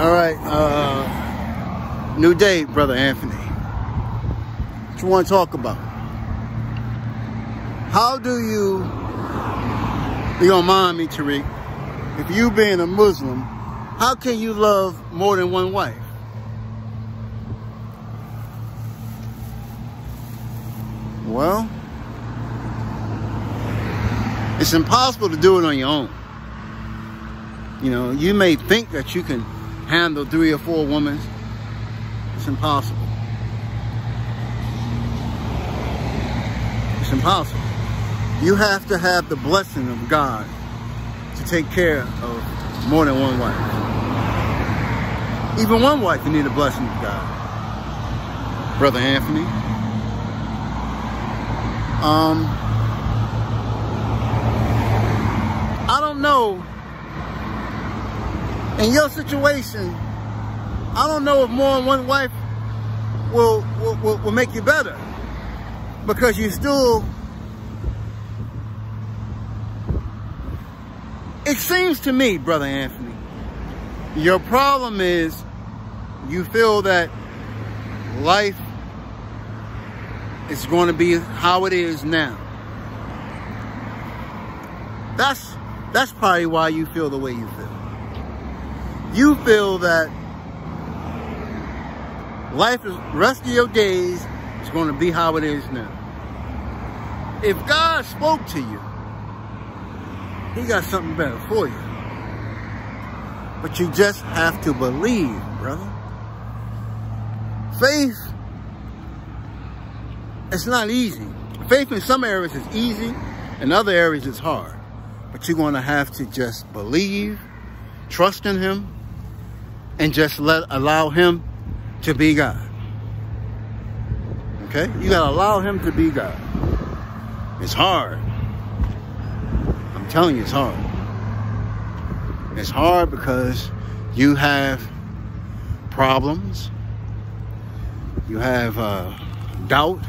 All right, new day, Brother Anthony. What you want to talk about? How do you don't mind me, Tariq, if you being a Muslim, how can you love more than one wife? Well, it's impossible to do it on your own. You know, you may think that you can handle 3 or 4 women. It's impossible. It's impossible. You have to have the blessing of God to take care of more than one wife. Even one wife, you need a blessing of God. Brother Anthony. I don't know. In your situation, I don't know if more than one wife will make you better, because you still, it seems to me, Brother Anthony, your problem is you feel that life is going to be how it is now. That's probably why you feel the way you feel. You feel that life, the rest of your days, is going to be how it is now. If God spoke to you, He got something better for you. But you just have to believe, brother. Faith, it's not easy. Faith in some areas is easy, in other areas it's hard. But you're going to have to just believe, trust in Him, and just allow Him to be God. Okay? You got to allow Him to be God. It's hard. I'm telling you, it's hard. It's hard because you have problems. You have doubt.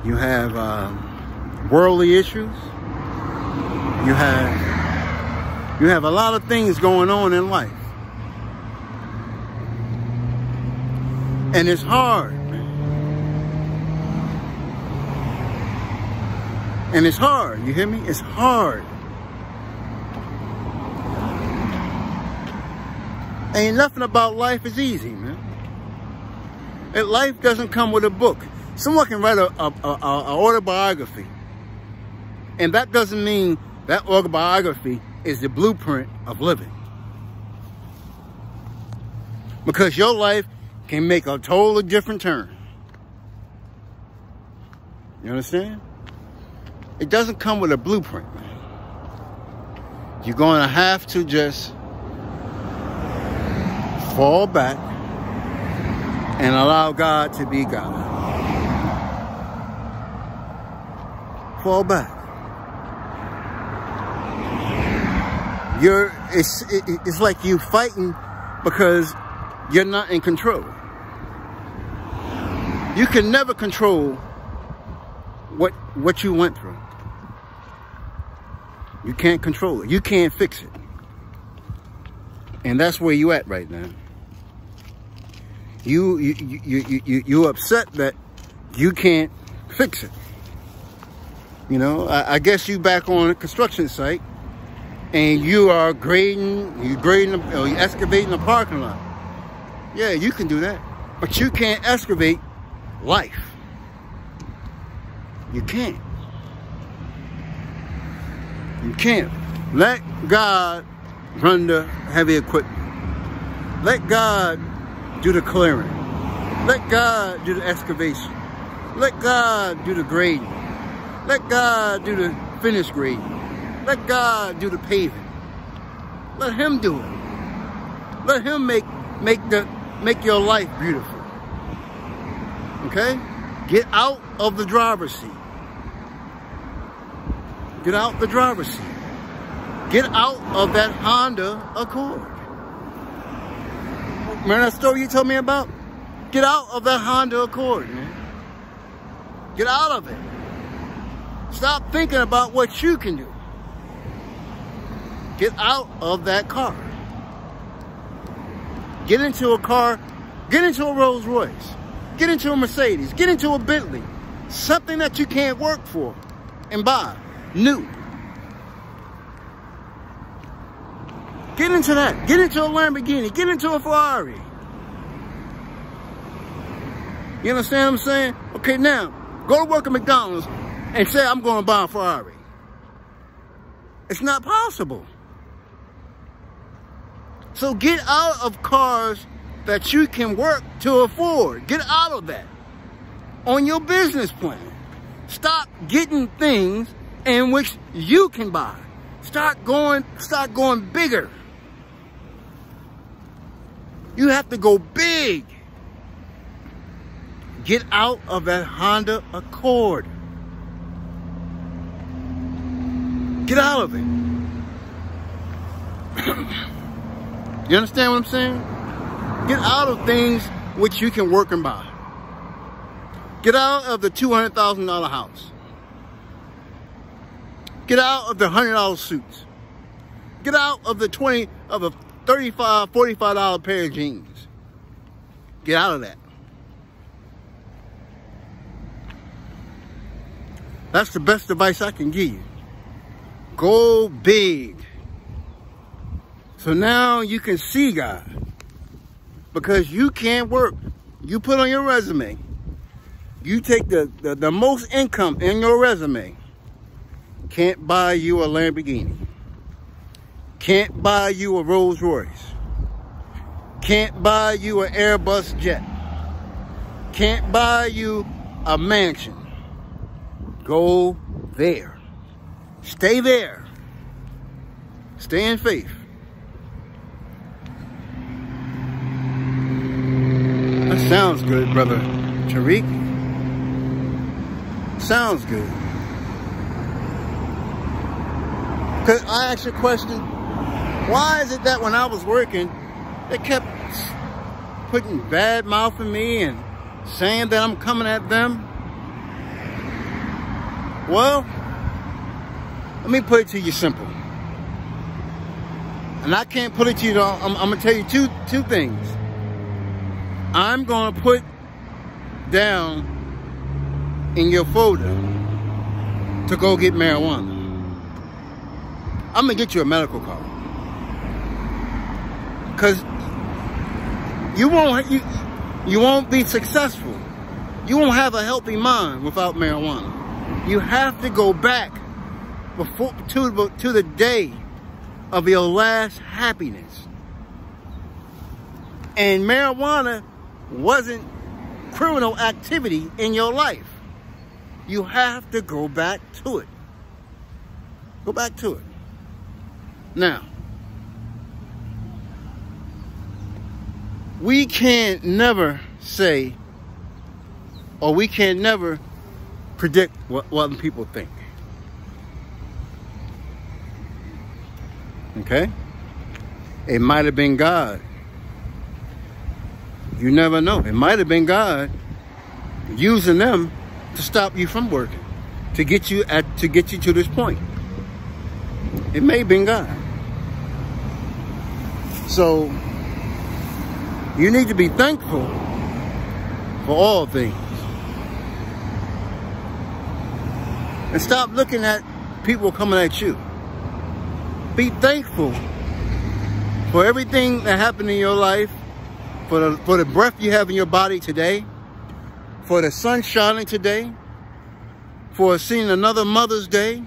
You have worldly issues. You have a lot of things going on in life. And it's hard. And it's hard. You hear me? It's hard. Ain't nothing about life is easy, man. Life doesn't come with a book. Someone can write an autobiography. And that doesn't mean that autobiography is the blueprint of living. Because your life can make a totally different turn. You understand? It doesn't come with a blueprint. You're going to have to just fall back and allow God to be God. Fall back. It's like you fighting because you're not in control. You can never control what you went through. You can't control it. You can't fix it. And that's where you at right now. You upset that you can't fix it. You know, I guess you back on a construction site and you are you're excavating a parking lot. Yeah, you can do that. But you can't excavate life. You can't. You can't. Let God run the heavy equipment. Let God do the clearing. Let God do the excavation. Let God do the grading. Let God do the finish grading. Let God do the paving. Let Him do it. Let Him make your life beautiful. Okay? Get out of the driver's seat. Get out the driver's seat. Get out of that Honda Accord. Remember that story you told me about? Get out of that Honda Accord, man. Get out of it. Stop thinking about what you can do. Get out of that car. Get into a car, get into a Rolls Royce, get into a Mercedes, get into a Bentley. Something that you can't work for and buy new. Get into that. Get into a Lamborghini. Get into a Ferrari. You understand what I'm saying? Okay, now, go to work at McDonald's and say, I'm going to buy a Ferrari. It's not possible. So get out of cars that you can work to afford. Get out of that on your business plan. Stop getting things in which you can buy. Start going bigger. You have to go big. Get out of that Honda Accord. Get out of it. You understand what I'm saying? Get out of things which you can work and buy. Get out of the $200,000 house. Get out of the $100 suits. Get out of the $35, $45 pair of jeans. Get out of that. That's the best advice I can give you. Go big. So now you can see God. Because you can't work. You put on your resume. You take the most income in your resume. Can't buy you a Lamborghini. Can't buy you a Rolls Royce. Can't buy you an Airbus jet. Can't buy you a mansion. Go there. Stay there. Stay in faith. That sounds good, Brother Tariq. Sounds good. Because I asked you a question. Why is it that when I was working, they kept putting bad mouth in me and saying that I'm coming at them? Well, let me put it to you simple. And I can't put it to you, I'm going to tell you two things. I'm going to put down in your folder to go get marijuana. I'm going to get you a medical card. Because you won't be successful. You won't have a healthy mind without marijuana. You have to go back to the day of your last happiness. And marijuana wasn't criminal activity in your life. You have to go back to it. Go back to it. Now, we can never say, or we can never predict what other people think. Okay? It might have been God. You never know. It might have been God using them to stop you from working, to get you to this point. It may have been God. So you need to be thankful for all things. And stop looking at people coming at you. Be thankful for everything that happened in your life, for the breath you have in your body today, for the sun shining today, for seeing another Mother's Day.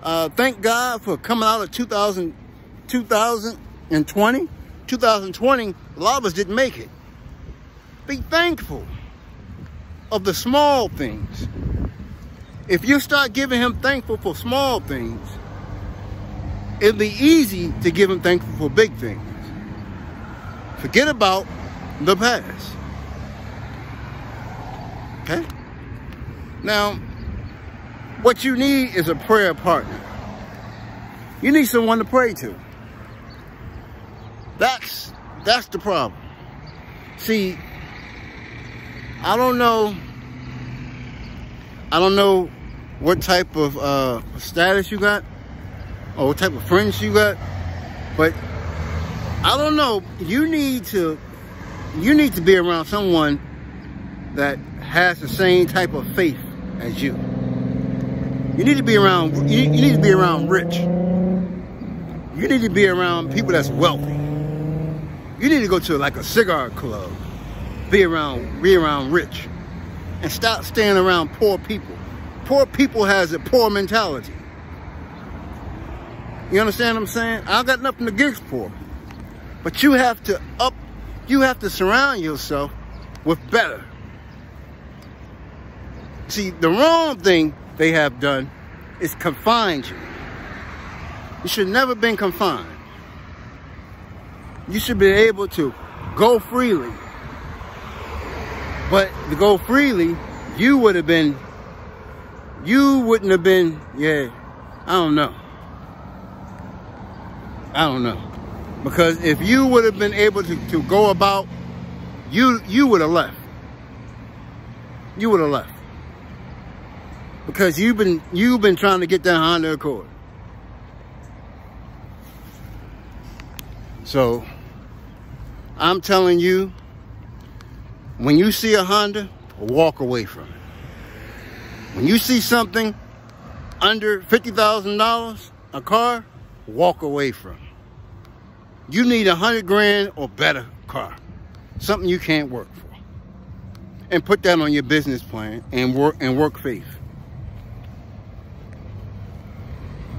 Thank God for coming out of 2020. 2020, a lot of us didn't make it. Be thankful of the small things. If you start giving him thankful for small things, it'll be easy to give him thankful for big things. Forget about the past. Okay? Now, what you need is a prayer partner. You need someone to pray to. That's the problem. See, I don't know what type of status you got or what type of friends you got, but I don't know. You need to be around someone that has the same type of faith as you. You need to be around. You need to be around rich. You need to be around people that's wealthy. You need to go to like a cigar club. Be around rich, and stop staying around poor people. Poor people has a poor mentality. You understand what I'm saying? I got nothing against poor, but you have to surround yourself with better. See, the wrong thing they have done is confined you. You should never been confined. You should be able to go freely. But to go freely, you wouldn't have been, yeah, I don't know. Because if you would have been able to go about, you would have left. You would have left. Because you've been trying to get that Honda Accord. So, I'm telling you, when you see a Honda, walk away from it. When you see something under $50,000, a car, walk away from it. You need $100 grand or better car. Something you can't work for. And put that on your business plan and work faith.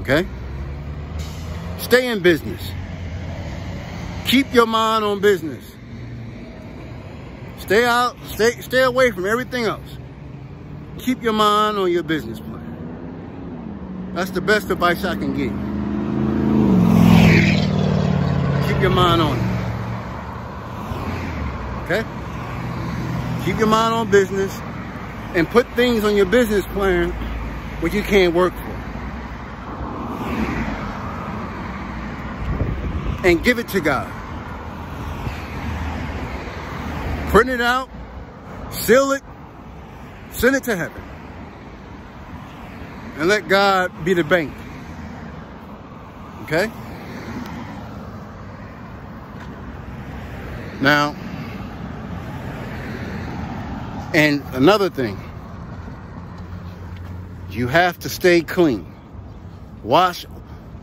Okay? Stay in business. Keep your mind on business. Stay away from everything else. Keep your mind on your business plan. That's the best advice I can give. Keep your mind on it. Okay? Keep your mind on business and put things on your business plan what you can't work for. And give it to God. Print it out, seal it, send it to heaven. And let God be the bank. Okay? Now, and another thing, you have to stay clean. Wash.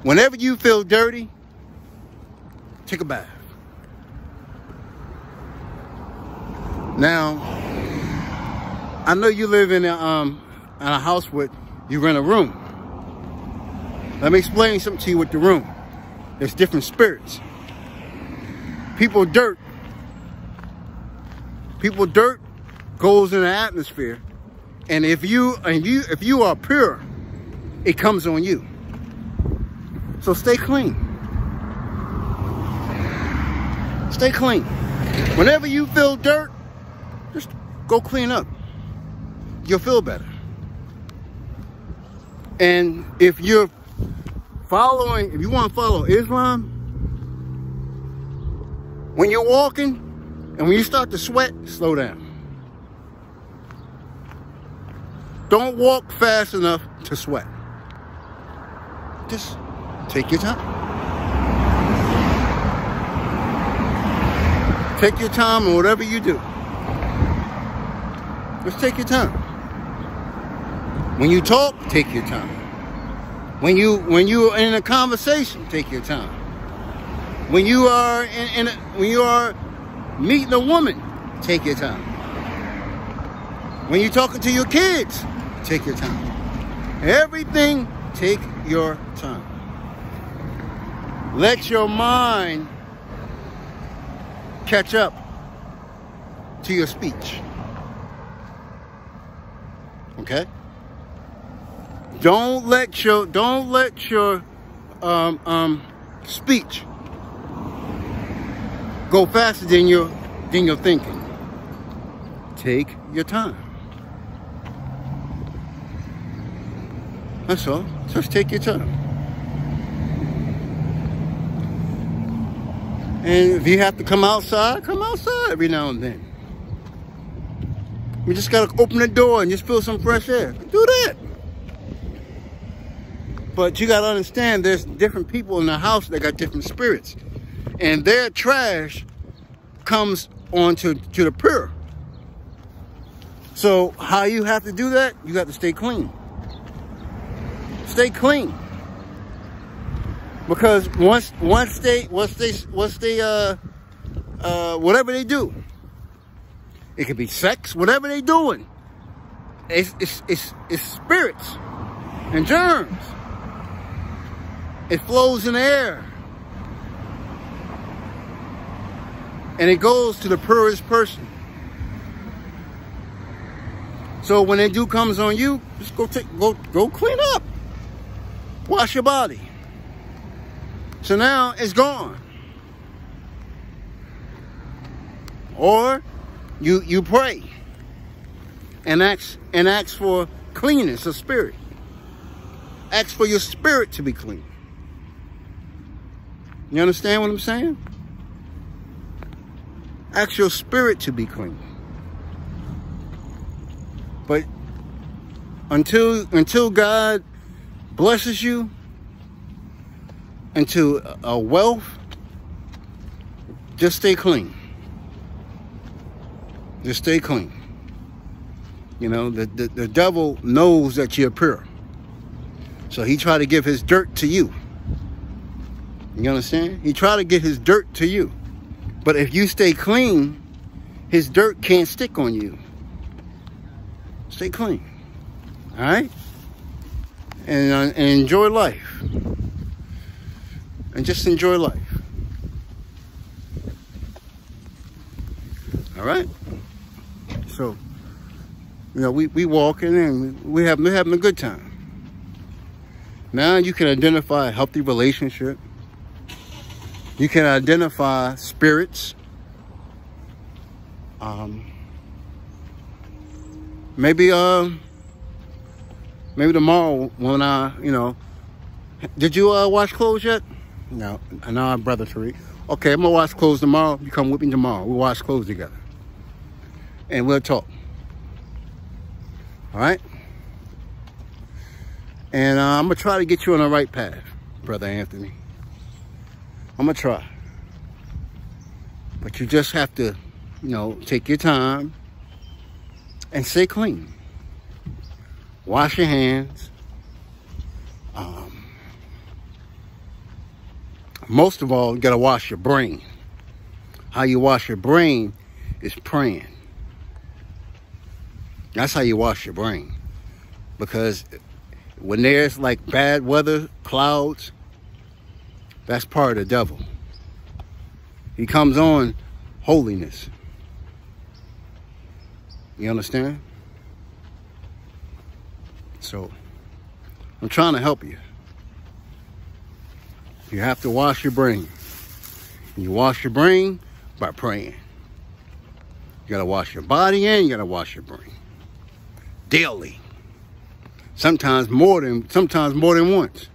Whenever you feel dirty, take a bath. Now, I know you live in a house with, you rent a room. Let me explain something to you with the room. There's different spirits. People dirt goes in the atmosphere, and if you are pure, it comes on you. So stay clean. Stay clean. Whenever you feel dirt, just go clean up. You'll feel better. And if you want to follow Islam, when you're walking and when you start to sweat, slow down. Don't walk fast enough to sweat. Just take your time. Take your time in whatever you do. Just take your time. When you talk, take your time. When you are in a conversation, take your time. When you are when you are meeting a woman, take your time. When you're talking to your kids, take your time. Everything, take your time. Let your mind catch up to your speech. Okay? Don't let your speech go faster than your thinking. Take your time. That's all. Just take your time. And if you have to come outside every now and then. You just gotta open the door and just feel some fresh air. Do that. But you gotta understand, there's different people in the house that got different spirits. And their trash comes onto the pure. So how you have to do that? You have to stay clean. Stay clean. Because once they whatever they do, it could be sex, whatever they doing, it's spirits and germs. It flows in the air. And it goes to the purest person. So when that dude comes on you, just go clean up. Wash your body. So now it's gone. Or you pray and ask for cleanness of spirit. Ask for your spirit to be clean. You understand what I'm saying? Ask your spirit to be clean. But until God blesses you into a wealth, just stay clean. Just stay clean. You know, the devil knows that you're pure. So he tried to give his dirt to you. You understand? He tried to get his dirt to you. But if you stay clean, his dirt can't stick on you. Stay clean. All right? And enjoy life. And just enjoy life. All right? So, you know, we walking and we're having a good time. Now you can identify a healthy relationship. You can identify spirits. Maybe tomorrow when did you wash clothes yet? No, brother Tariq. Okay, I'm gonna wash clothes tomorrow. You come with me tomorrow. We'll wash clothes together. And we'll talk. All right? And I'm gonna try to get you on the right path, Brother Anthony. I'm gonna try. But you just have to, take your time and stay clean. Wash your hands. Most of all, you gotta wash your brain. How you wash your brain is praying. That's how you wash your brain. Because when there's like bad weather, clouds, that's part of the devil. He comes on holiness. You understand? So, I'm trying to help you. You have to wash your brain. You wash your brain by praying. You gotta wash your body and you gotta wash your brain. Daily. Sometimes more than once.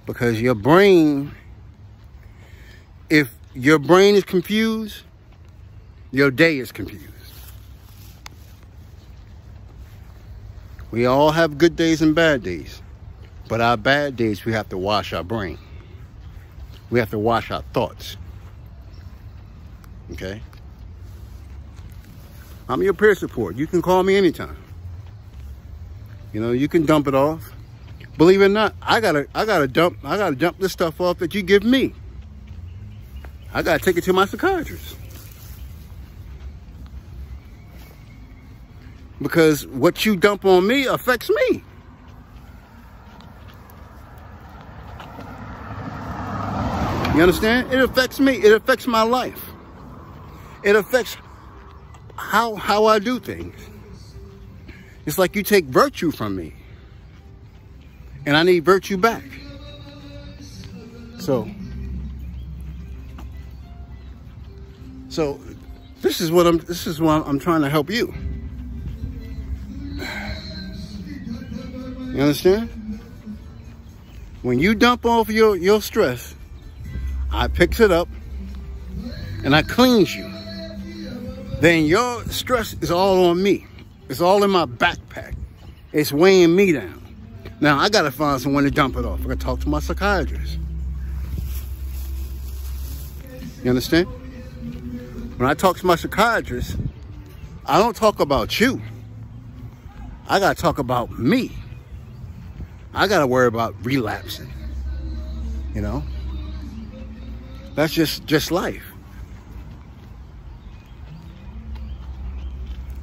Because your brain, if your brain is confused, your day is confused. We all have good days and bad days. But our bad days, we have to wash our brain. We have to wash our thoughts. Okay? I'm your peer support. You can call me anytime. You can dump it off. Believe it or not, I gotta dump this stuff off that you give me. I gotta take it to my psychiatrist. Because what you dump on me affects me. You understand? It affects me. It affects my life. It affects how I do things. It's like you take virtue from me. And I need virtue back. So this is what I'm trying to help you. You understand? When you dump off your stress, I picks it up and I cleans you. Then your stress is all on me. It's all in my backpack. It's weighing me down. Now, I got to find someone to dump it off. I got to talk to my psychiatrist. You understand? When I talk to my psychiatrist, I don't talk about you. I got to talk about me. I got to worry about relapsing. You know? That's just life.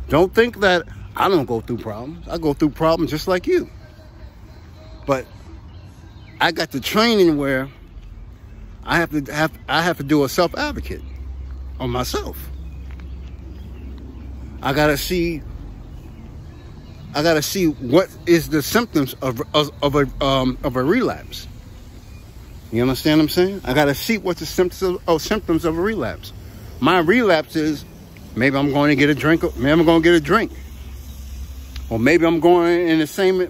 Don't think that I don't go through problems. I go through problems just like you. But I got the training where I have to do a self-advocate on myself. I gotta see what is the symptoms of a relapse. You understand what I'm saying? I gotta see what the symptoms of a relapse. My relapse is maybe I'm going to get a drink. Maybe I'm going to get a drink. Or maybe I'm going in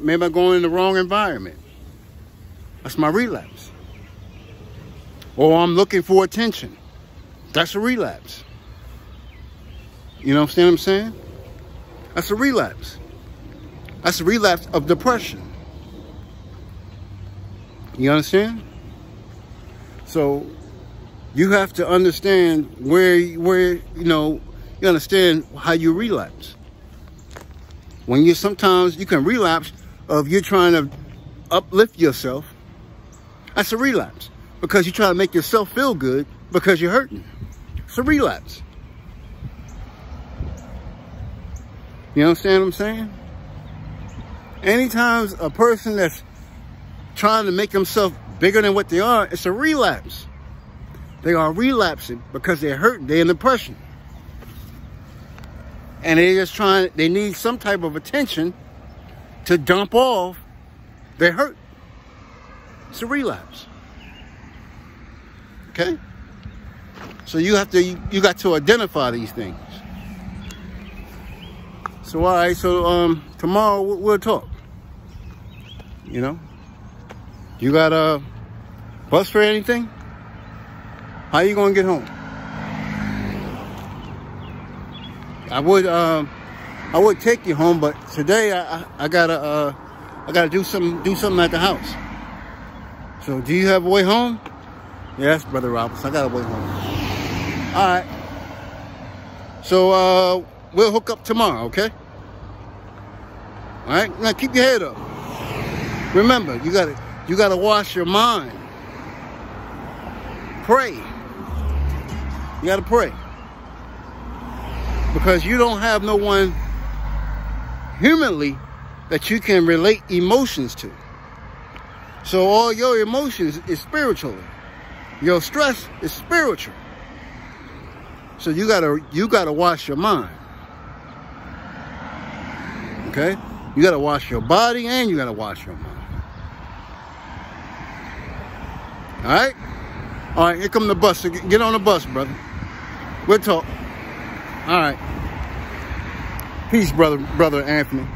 maybe I'm going in the wrong environment. That's my relapse. Or I'm looking for attention. That's a relapse. You know what I'm saying? That's a relapse. That's a relapse of depression. You understand? So you have to understand where you understand how you relapse. When sometimes you can relapse of you trying to uplift yourself. That's a relapse. Because you try to make yourself feel good because you're hurting. It's a relapse. You understand what I'm saying? Anytime a person that's trying to make themselves bigger than what they are, it's a relapse. They are relapsing because they're hurting. They're in depression. And they need some type of attention to dump off their hurt. It's a relapse. Okay? So you got to identify these things. So all right, so tomorrow we'll talk. You know? You got a bus for anything? How you gonna get home? I would take you home, but today I gotta do something at the house. So do you have a way home? Yes, Brother Roberts, I got a way home. All right. So we'll hook up tomorrow, okay? All right. Now keep your head up. Remember, you gotta wash your mind. Pray. You gotta pray. Because you don't have no one humanly that you can relate emotions to. So all your emotions is spiritual. Your stress is spiritual. So you gotta wash your mind. Okay? You gotta wash your body and you gotta wash your mind. Alright? Alright, here come the bus. So get on the bus, brother. We'll talk. All right. Peace, brother Anthony.